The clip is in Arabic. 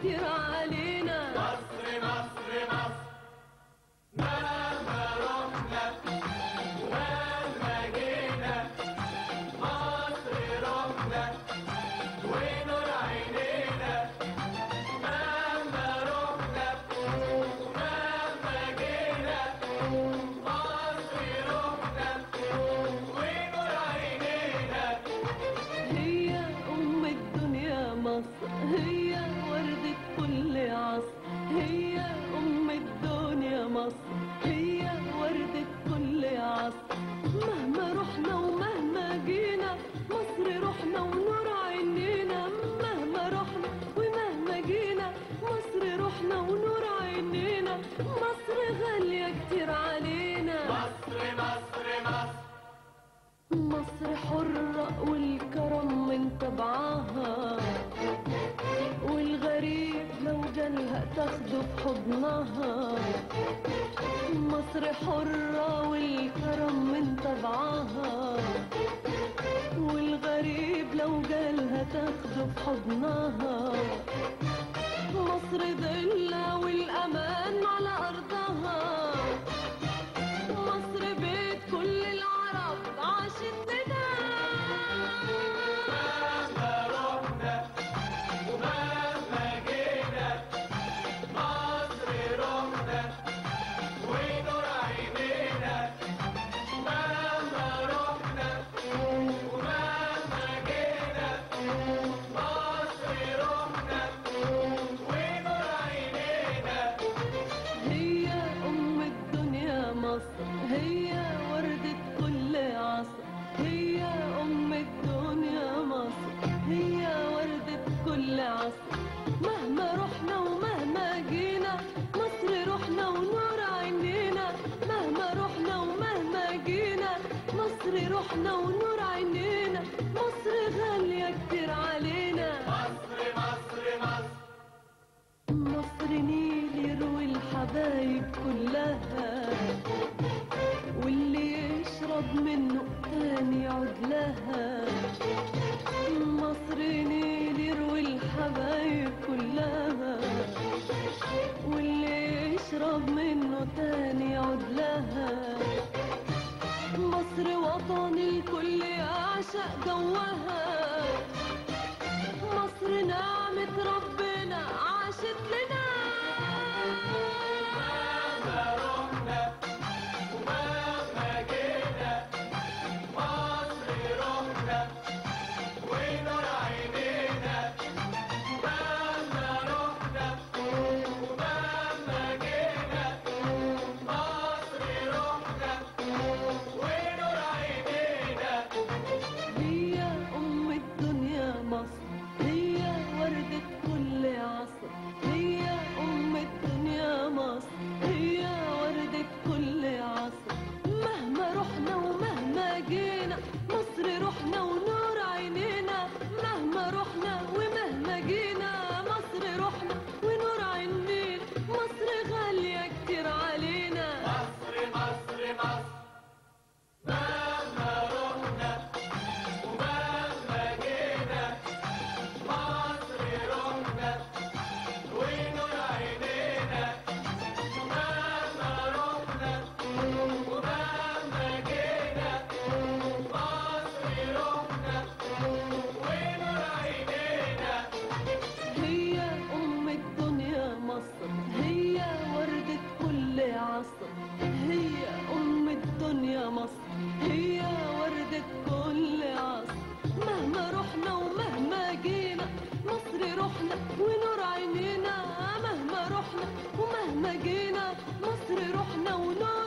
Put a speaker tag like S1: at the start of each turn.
S1: كتير علينا.
S2: مصر مصر مصر مهما رحنا ومهما جينا، مصر رحنا ونور عينينا. مهما رحنا ومهما جينا، مصر رحنا ونور عينينا.
S1: هي أم الدنيا مصر، هي وردة كل عصر. هي أم الدنيا مصر، هي وردة كل عصر. مهما رحنا ومهما جينا، مصر رحنا ونور عينينا. مهما رحنا ومهما جينا، مصر رحنا ونور عينينا. مصر غالية كتير علينا.
S2: مصر مصر مصر
S1: مصر حرة والكرم من طبعها، والغريب لو جالها تاخده في حضنها. مصر حرة والكرم من طبعها، والغريب لو جالها تاخده في حضنها. مصر ضلة والأمان على أرضها. مصر بيت كل العرب عاشت لنا.
S2: مهما رحنا ومهما جينا، مصر رحنا ونور عينينا. مهما رحنا ومهما جينا، مصر رحنا ونور عينينا.
S1: هي أم الدنيا مصر، هي وردة كل عصر. هي أم الدنيا مصر، هي وردة كل عصر. مهما رحنا ومهما جينا، مصر رحنا ونور عينينا. مهما رحنا ومهما جينا، مصر رحنا ونور عينينا. مصر غالية كتير علينا.
S2: مصر مصر مصر
S1: مصر نيل يروي الحبايب كلها، واللي يشرب منه تاني يعود لها. مصر نيل يروي الحبايب كلها، واللي يشرب منه تاني يعود لها. مصر وطن الكل يعشق جوها. مصر نعمة ربنا عاشت لنا.
S2: مهما رحنا ومهما جينا، مصر رحنا ونور عينينا. مهما رحنا ومهما جينا، مصر رحنا ونور عينينا.
S1: هي أم الدنيا مصر، هي وردة كل عصر. هي أم الدنيا مصر، هي وردة كل عصر. مهما رحنا ومهما جينا، مصر رحنا ونور عينينا. مهما رحنا ومهما جينا، مصر رحنا ونور عينينا. مصر غالية كتير علينا.
S2: مصر مصر مصر مهما رحنا ومهما جينا، مصر رحنا ونور عينينا. مهما رحنا ومهما جينا، مصر رحنا ونور عينينا.
S1: هي أم الدنيا مصر، هي وردة كل عصر. هي أم الدنيا مصر، هي وردة كل عصر. مهما رحنا ومهما جينا، مصر رحنا ونور عينينا. مهما رحنا ومهما جينا، مصر رحنا ونور